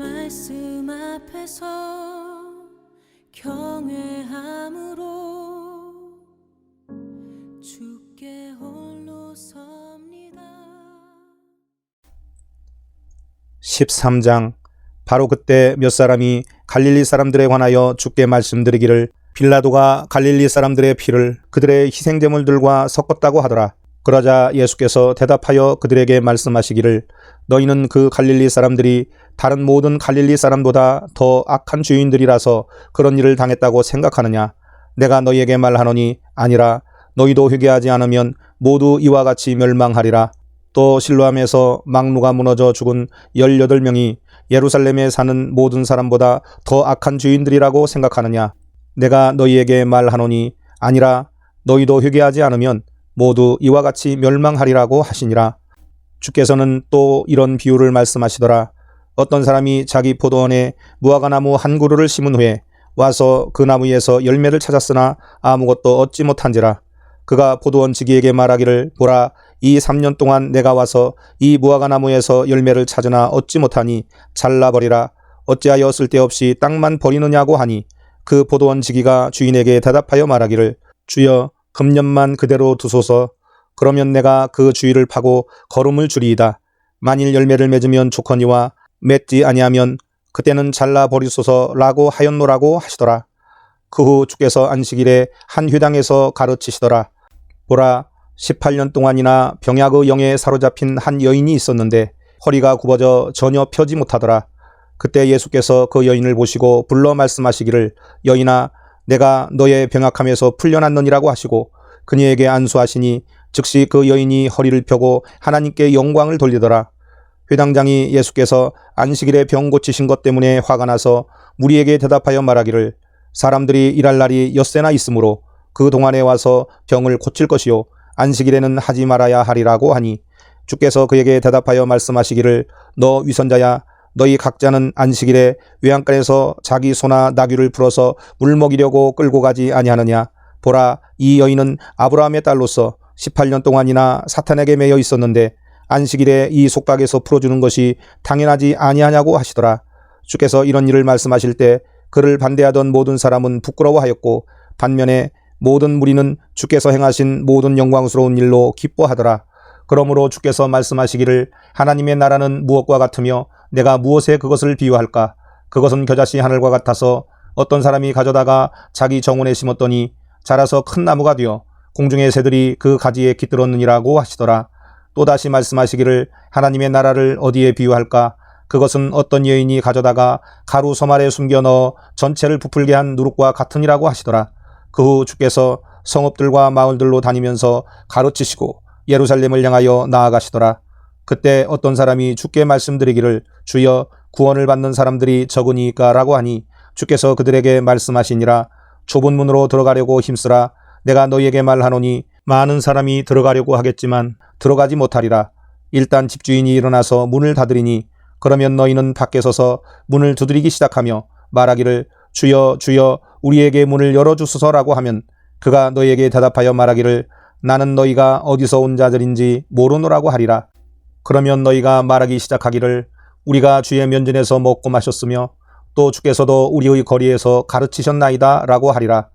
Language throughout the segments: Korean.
말씀 앞에서 경외함으로 주께 홀로 섭니다. 13장. 바로 그때 몇 사람이 갈릴리 사람들에 관하여 주께 말씀드리기를 빌라도가 갈릴리 사람들의 피를 그들의 희생제물들과 섞었다고 하더라. 그러자 예수께서 대답하여 그들에게 말씀하시기를 너희는 그 갈릴리 사람들이 다른 모든 갈릴리 사람보다 더 악한 주인들이라서 그런 일을 당했다고 생각하느냐? 내가 너희에게 말하노니 아니라 너희도 회개하지 않으면 모두 이와 같이 멸망하리라. 또 실로암에서 망루가 무너져 죽은 18명이 예루살렘에 사는 모든 사람보다 더 악한 주인들이라고 생각하느냐? 내가 너희에게 말하노니 아니라 너희도 회개하지 않으면 모두 이와 같이 멸망하리라고 하시니라. 주께서는 또 이런 비유를 말씀하시더라. 어떤 사람이 자기 포도원에 무화과나무 한 그루를 심은 후에 와서 그 나무에서 열매를 찾았으나 아무것도 얻지 못한지라. 그가 포도원 지기에게 말하기를 보라, 이 3년 동안 내가 와서 이 무화과나무에서 열매를 찾으나 얻지 못하니 잘라버리라. 어찌하여 쓸데없이 땅만 버리느냐고 하니 그 포도원 지기가 주인에게 대답하여 말하기를 주여 금년만 그대로 두소서. 그러면 내가 그 주위를 파고 거름을 주리이다. 만일 열매를 맺으면 좋거니와 맺지 아니하면 그때는 잘라버리소서라고 하였노라고 하시더라. 그 후 주께서 안식일에 한 회당에서 가르치시더라. 보라, 18년 동안이나 병약의 영에 사로잡힌 한 여인이 있었는데 허리가 굽어져 전혀 펴지 못하더라. 그때 예수께서 그 여인을 보시고 불러 말씀하시기를 여인아, 내가 너의 병약함에서 풀려났느니라고 하시고 그녀에게 안수하시니 즉시 그 여인이 허리를 펴고 하나님께 영광을 돌리더라. 회당장이 예수께서 안식일에 병 고치신 것 때문에 화가 나서 무리에게 대답하여 말하기를 사람들이 일할 날이 엿새나 있으므로 그 동안에 와서 병을 고칠 것이요 안식일에는 하지 말아야 하리라고 하니 주께서 그에게 대답하여 말씀하시기를 너 위선자야, 너희 각자는 안식일에 외양간에서 자기 소나 나귀를 풀어서 물 먹이려고 끌고 가지 아니하느냐? 보라, 이 여인은 아브라함의 딸로서 18년 동안이나 사탄에게 매여 있었는데 안식일에 이 속박에서 풀어주는 것이 당연하지 아니하냐고 하시더라. 주께서 이런 일을 말씀하실 때 그를 반대하던 모든 사람은 부끄러워하였고 반면에 모든 무리는 주께서 행하신 모든 영광스러운 일로 기뻐하더라. 그러므로 주께서 말씀하시기를 하나님의 나라는 무엇과 같으며 내가 무엇에 그것을 비유할까? 그것은 겨자씨 하늘과 같아서 어떤 사람이 가져다가 자기 정원에 심었더니 자라서 큰 나무가 되어 공중의 새들이 그 가지에 깃들었느니라고 하시더라. 또다시 말씀하시기를 하나님의 나라를 어디에 비유할까? 그것은 어떤 여인이 가져다가 가루 소말에 숨겨 넣어 전체를 부풀게 한 누룩과 같으니라고 하시더라. 그 후 주께서 성읍들과 마을들로 다니면서 가르치시고 예루살렘을 향하여 나아가시더라. 그때 어떤 사람이 주께 말씀드리기를 주여 구원을 받는 사람들이 적으니까라고 하니 주께서 그들에게 말씀하시니라. 좁은 문으로 들어가려고 힘쓰라. 내가 너희에게 말하노니 많은 사람이 들어가려고 하겠지만 들어가지 못하리라. 일단 집주인이 일어나서 문을 닫으리니 그러면 너희는 밖에 서서 문을 두드리기 시작하며 말하기를 주여 주여 우리에게 문을 열어주소서라고 하면 그가 너희에게 대답하여 말하기를 나는 너희가 어디서 온 자들인지 모르노라고 하리라. 그러면 너희가 말하기 시작하기를 우리가 주의 면전에서 먹고 마셨으며 또 주께서도 우리의 거리에서 가르치셨나이다 라고 하리라.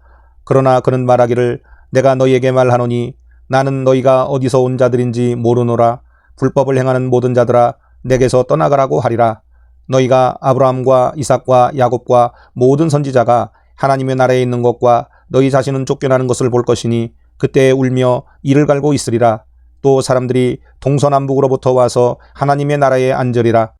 그러나 그는 말하기를 내가 너희에게 말하노니 나는 너희가 어디서 온 자들인지 모르노라. 불법을 행하는 모든 자들아 내게서 떠나가라고 하리라. 너희가 아브라함과 이삭과 야곱과 모든 선지자가 하나님의 나라에 있는 것과 너희 자신은 쫓겨나는 것을 볼 것이니 그때 울며 이를 갈고 있으리라. 또 사람들이 동서남북으로부터 와서 하나님의 나라에 앉으리라.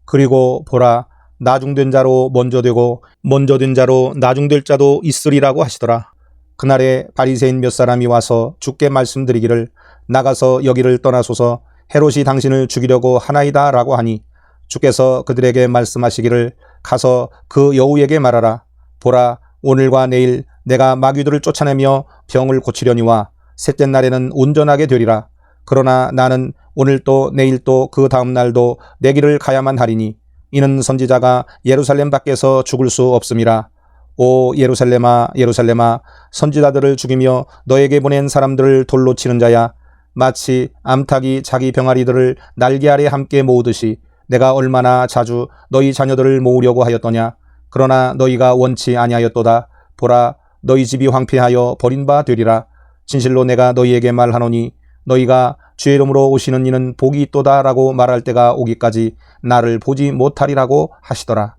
그리고 보라, 나중된 자로 먼저 되고 먼저 된 자로 나중될 자도 있으리라고 하시더라. 그날에 바리새인 몇 사람이 와서 주께 말씀드리기를 나가서 여기를 떠나소서 헤롯이 당신을 죽이려고 하나이다 라고 하니 주께서 그들에게 말씀하시기를 가서 그 여우에게 말하라. 보라, 오늘과 내일 내가 마귀들을 쫓아내며 병을 고치려니와 셋째 날에는 온전하게 되리라. 그러나 나는 오늘 또 내일 또 그 다음 날도 내 길을 가야만 하리니 이는 선지자가 예루살렘 밖에서 죽을 수 없음이라. 오 예루살렘아 예루살렘아, 선지자들을 죽이며 너에게 보낸 사람들을 돌로 치는 자야, 마치 암탉이 자기 병아리들을 날개 아래 함께 모으듯이 내가 얼마나 자주 너희 자녀들을 모으려고 하였더냐. 그러나 너희가 원치 아니하였도다. 보라, 너희 집이 황폐하여 버린 바 되리라. 진실로 내가 너희에게 말하노니 너희가 주의 이름으로 오시는 이는 복이 있도다 라고 말할 때가 오기까지 나를 보지 못하리라고 하시더라.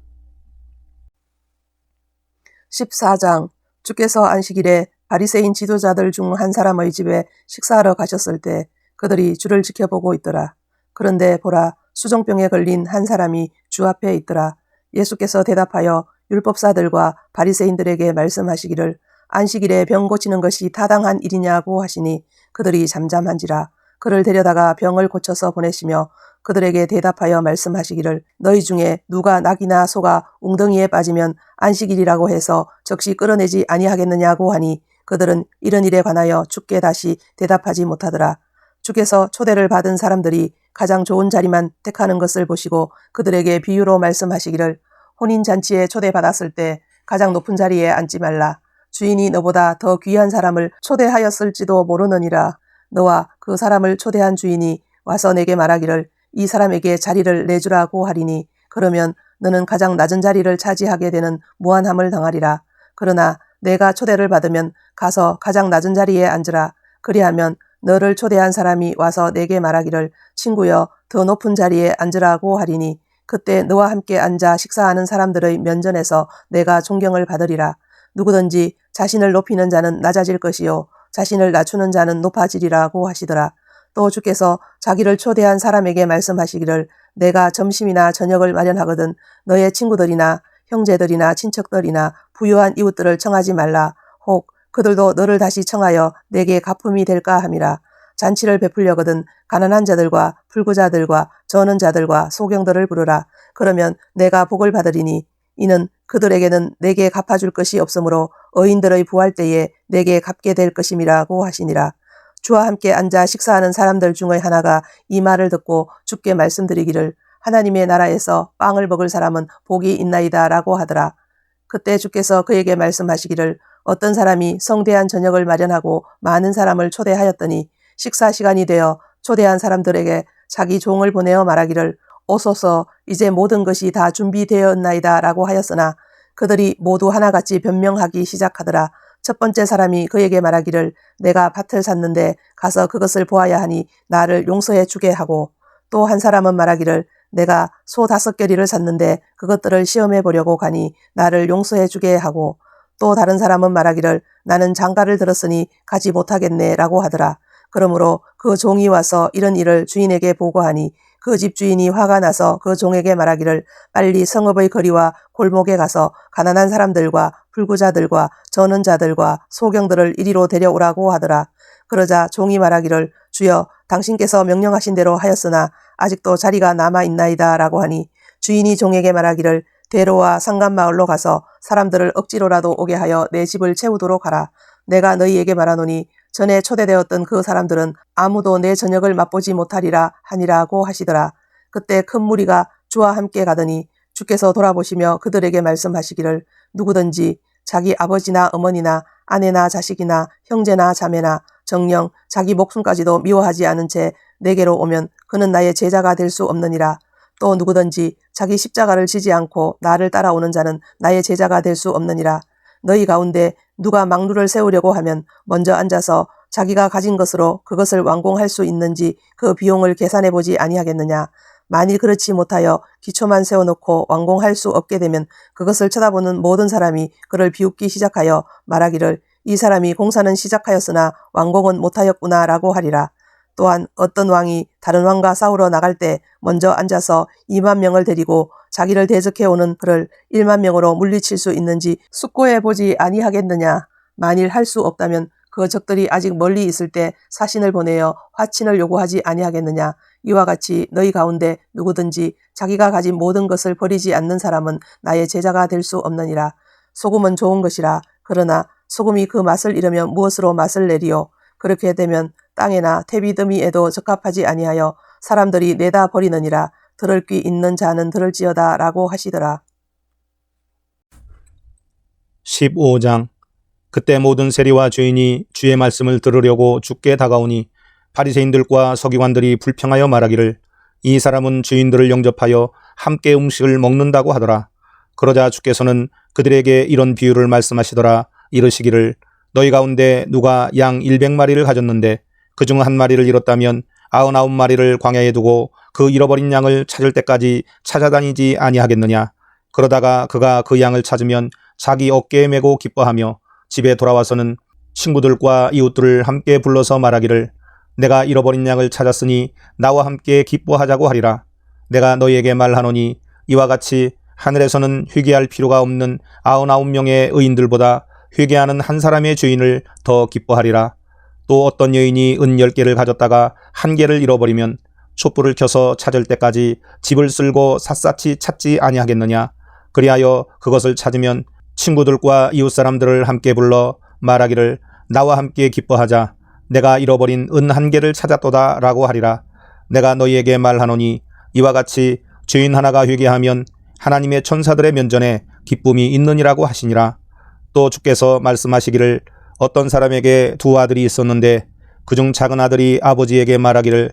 14장. 주께서 안식일에 바리새인 지도자들 중 한 사람의 집에 식사하러 가셨을 때 그들이 주를 지켜보고 있더라. 그런데 보라, 수종병에 걸린 한 사람이 주 앞에 있더라. 예수께서 대답하여 율법사들과 바리새인들에게 말씀하시기를 안식일에 병 고치는 것이 타당한 일이냐고 하시니 그들이 잠잠한지라. 그를 데려다가 병을 고쳐서 보내시며 그들에게 대답하여 말씀하시기를 너희 중에 누가 낙이나 소가 웅덩이에 빠지면 안식일이라고 해서 즉시 끌어내지 아니하겠느냐고 하니 그들은 이런 일에 관하여 주께 다시 대답하지 못하더라. 주께서 초대를 받은 사람들이 가장 좋은 자리만 택하는 것을 보시고 그들에게 비유로 말씀하시기를 혼인잔치에 초대받았을 때 가장 높은 자리에 앉지 말라. 주인이 너보다 더 귀한 사람을 초대하였을지도 모르느니라. 너와 그 사람을 초대한 주인이 와서 내게 말하기를 이 사람에게 자리를 내주라고 하리니 그러면 너는 가장 낮은 자리를 차지하게 되는 무한함을 당하리라. 그러나 내가 초대를 받으면 가서 가장 낮은 자리에 앉으라. 그리하면 너를 초대한 사람이 와서 내게 말하기를 친구여 더 높은 자리에 앉으라고 하리니 그때 너와 함께 앉아 식사하는 사람들의 면전에서 내가 존경을 받으리라. 누구든지 자신을 높이는 자는 낮아질 것이요 자신을 낮추는 자는 높아지리라고 하시더라. 또 주께서 자기를 초대한 사람에게 말씀하시기를 내가 점심이나 저녁을 마련하거든 너의 친구들이나 형제들이나 친척들이나 부유한 이웃들을 청하지 말라. 혹 그들도 너를 다시 청하여 내게 가품이 될까 함이라. 잔치를 베풀려거든 가난한 자들과 불구자들과 저는 자들과 소경들을 부르라. 그러면 내가 복을 받으리니 이는 그들에게는 내게 갚아줄 것이 없으므로 의인들의 부활 때에 내게 갚게 될 것임이라고 하시니라. 주와 함께 앉아 식사하는 사람들 중의 하나가 이 말을 듣고 주께 말씀드리기를 하나님의 나라에서 빵을 먹을 사람은 복이 있나이다 라고 하더라. 그때 주께서 그에게 말씀하시기를 어떤 사람이 성대한 저녁을 마련하고 많은 사람을 초대하였더니 식사 시간이 되어 초대한 사람들에게 자기 종을 보내어 말하기를 오소서 이제 모든 것이 다 준비되었나이다 라고 하였으나 그들이 모두 하나같이 변명하기 시작하더라. 첫 번째 사람이 그에게 말하기를 내가 밭을 샀는데 가서 그것을 보아야 하니 나를 용서해 주게 하고 또 한 사람은 말하기를 내가 소 5겨리를 샀는데 그것들을 시험해 보려고 가니 나를 용서해 주게 하고 또 다른 사람은 말하기를 나는 장가를 들었으니 가지 못하겠네 라고 하더라. 그러므로 그 종이 와서 이런 일을 주인에게 보고하니 그 집 주인이 화가 나서 그 종에게 말하기를 빨리 성읍의 거리와 골목에 가서 가난한 사람들과 불구자들과 저는 자들과 소경들을 이리로 데려오라고 하더라. 그러자 종이 말하기를 주여 당신께서 명령하신 대로 하였으나 아직도 자리가 남아있나이다 라고 하니 주인이 종에게 말하기를 대로와 상간마을로 가서 사람들을 억지로라도 오게 하여 내 집을 채우도록 하라. 내가 너희에게 말하노니 전에 초대되었던 그 사람들은 아무도 내 저녁을 맛보지 못하리라 하니라고 하시더라. 그때 큰 무리가 주와 함께 가더니 주께서 돌아보시며 그들에게 말씀하시기를 누구든지 자기 아버지나 어머니나 아내나 자식이나 형제나 자매나 정녕 자기 목숨까지도 미워하지 않은 채 내게로 오면 그는 나의 제자가 될 수 없느니라. 또 누구든지 자기 십자가를 지지 않고 나를 따라오는 자는 나의 제자가 될 수 없느니라. 너희 가운데 누가 망루를 세우려고 하면 먼저 앉아서 자기가 가진 것으로 그것을 완공할 수 있는지 그 비용을 계산해 보지 아니하겠느냐. 만일 그렇지 못하여 기초만 세워놓고 완공할 수 없게 되면 그것을 쳐다보는 모든 사람이 그를 비웃기 시작하여 말하기를 이 사람이 공사는 시작하였으나 완공은 못하였구나 라고 하리라. 또한 어떤 왕이 다른 왕과 싸우러 나갈 때 먼저 앉아서 2만 명을 데리고 자기를 대적해오는 그를 1만 명으로 물리칠 수 있는지 숙고해 보지 아니하겠느냐. 만일 할 수 없다면 그 적들이 아직 멀리 있을 때 사신을 보내어 화친을 요구하지 아니하겠느냐. 이와 같이 너희 가운데 누구든지 자기가 가진 모든 것을 버리지 않는 사람은 나의 제자가 될 수 없느니라. 소금은 좋은 것이라. 그러나 소금이 그 맛을 잃으면 무엇으로 맛을 내리요. 그렇게 되면 땅에나 태비더미에도 적합하지 아니하여 사람들이 내다 버리느니라. 들을 귀 있는 자는 들을지어다 라고 하시더라. 15장. 그때 모든 세리와 죄인이 주의 말씀을 들으려고 주께 다가오니 바리새인들과 서기관들이 불평하여 말하기를 이 사람은 주인들을 영접하여 함께 음식을 먹는다고 하더라. 그러자 주께서는 그들에게 이런 비유를 말씀하시더라. 이르시기를 너희 가운데 누가 양 100마리를 가졌는데 그중 한 마리를 잃었다면 99마리를 광야에 두고 그 잃어버린 양을 찾을 때까지 찾아다니지 아니하겠느냐. 그러다가 그가 그 양을 찾으면 자기 어깨에 메고 기뻐하며 집에 돌아와서는 친구들과 이웃들을 함께 불러서 말하기를 내가 잃어버린 양을 찾았으니 나와 함께 기뻐하자고 하리라. 내가 너희에게 말하노니 이와 같이 하늘에서는 회개할 필요가 없는 99명의 의인들보다 회개하는 한 사람의 죄인을 더 기뻐하리라. 또 어떤 여인이 은 10개를 가졌다가 한 개를 잃어버리면 촛불을 켜서 찾을 때까지 집을 쓸고 샅샅이 찾지 아니하겠느냐. 그리하여 그것을 찾으면 친구들과 이웃 사람들을 함께 불러 말하기를 나와 함께 기뻐하자. 내가 잃어버린 은 1개를 찾았도다 라고 하리라. 내가 너희에게 말하노니 이와 같이 죄인 하나가 회개하면 하나님의 천사들의 면전에 기쁨이 있느니라고 하시니라. 또 주께서 말씀하시기를 어떤 사람에게 2 아들이 있었는데 그중 작은 아들이 아버지에게 말하기를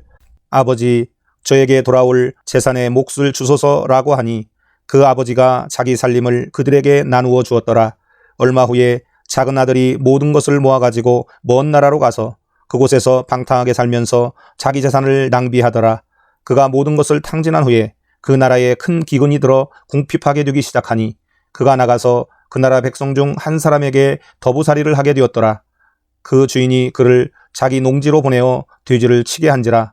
아버지 저에게 돌아올 재산의 몫을 주소서라고 하니 그 아버지가 자기 살림을 그들에게 나누어 주었더라. 얼마 후에 작은 아들이 모든 것을 모아가지고 먼 나라로 가서 그곳에서 방탕하게 살면서 자기 재산을 낭비하더라. 그가 모든 것을 탕진한 후에 그 나라에 큰 기근이 들어 궁핍하게 되기 시작하니 그가 나가서 그 나라 백성 중 한 사람에게 더부살이를 하게 되었더라. 그 주인이 그를 자기 농지로 보내어 돼지를 치게 한지라.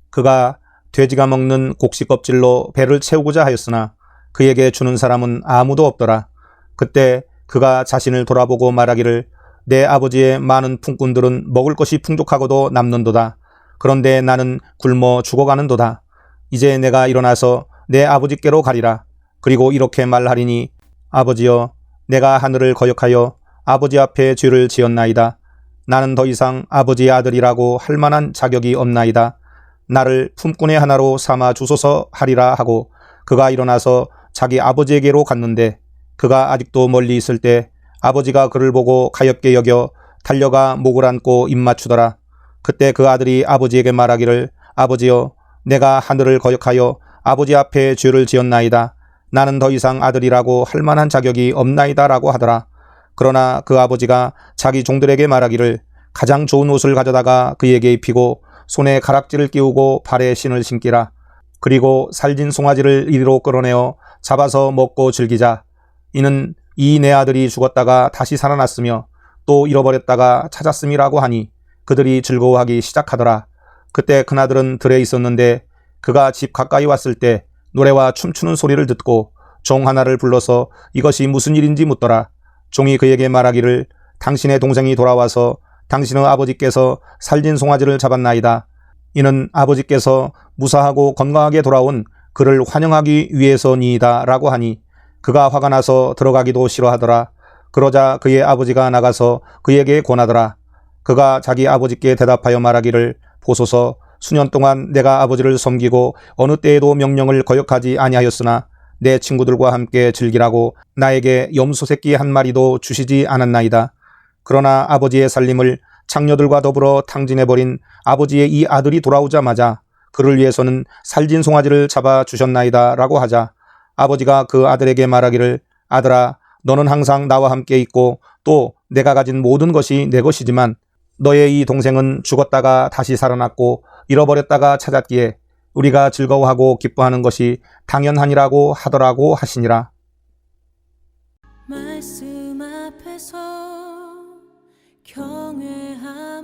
그가 돼지가 먹는 곡식 껍질로 배를 채우고자 하였으나 그에게 주는 사람은 아무도 없더라. 그때 그가 자신을 돌아보고 말하기를 내 아버지의 많은 품꾼들은 먹을 것이 풍족하고도 남는도다. 그런데 나는 굶어 죽어가는도다. 이제 내가 일어나서 내 아버지께로 가리라. 그리고 이렇게 말하리니 아버지여 내가 하늘을 거역하여 아버지 앞에 죄를 지었나이다. 나는 더 이상 아버지의 아들이라고 할 만한 자격이 없나이다. 나를 품꾼의 하나로 삼아 주소서 하리라 하고 그가 일어나서 자기 아버지에게로 갔는데 그가 아직도 멀리 있을 때 아버지가 그를 보고 가엾게 여겨 달려가 목을 안고 입맞추더라. 그때 그 아들이 아버지에게 말하기를 아버지여 내가 하늘을 거역하여 아버지 앞에 죄를 지었나이다. 나는 더 이상 아들이라고 할 만한 자격이 없나이다 라고 하더라. 그러나 그 아버지가 자기 종들에게 말하기를 가장 좋은 옷을 가져다가 그에게 입히고 손에 가락지를 끼우고 발에 신을 신기라. 그리고 살진 송아지를 이리로 끌어내어 잡아서 먹고 즐기자. 이는 이 내 아들이 죽었다가 다시 살아났으며 또 잃어버렸다가 찾았음이라고 하니 그들이 즐거워하기 시작하더라. 그때 큰아들은 들에 있었는데 그가 집 가까이 왔을 때 노래와 춤추는 소리를 듣고 종 하나를 불러서 이것이 무슨 일인지 묻더라. 종이 그에게 말하기를 당신의 동생이 돌아와서 당신의 아버지께서 살진 송아지를 잡았나이다. 이는 아버지께서 무사하고 건강하게 돌아온 그를 환영하기 위해서니이다 라고 하니 그가 화가 나서 들어가기도 싫어하더라. 그러자 그의 아버지가 나가서 그에게 권하더라. 그가 자기 아버지께 대답하여 말하기를 보소서 수년 동안 내가 아버지를 섬기고 어느 때에도 명령을 거역하지 아니하였으나 내 친구들과 함께 즐기라고 나에게 염소 새끼 1마리도 주시지 않았나이다. 그러나 아버지의 살림을 장녀들과 더불어 탕진해버린 아버지의 이 아들이 돌아오자마자 그를 위해서는 살진 송아지를 잡아 주셨나이다 라고 하자 아버지가 그 아들에게 말하기를 아들아 너는 항상 나와 함께 있고 또 내가 가진 모든 것이 내 것이지만 너의 이 동생은 죽었다가 다시 살아났고 잃어버렸다가 찾았기에 우리가 즐거워하고 기뻐하는 것이 당연하니라고 하더라고 하시니라. 말씀 앞에서 경외하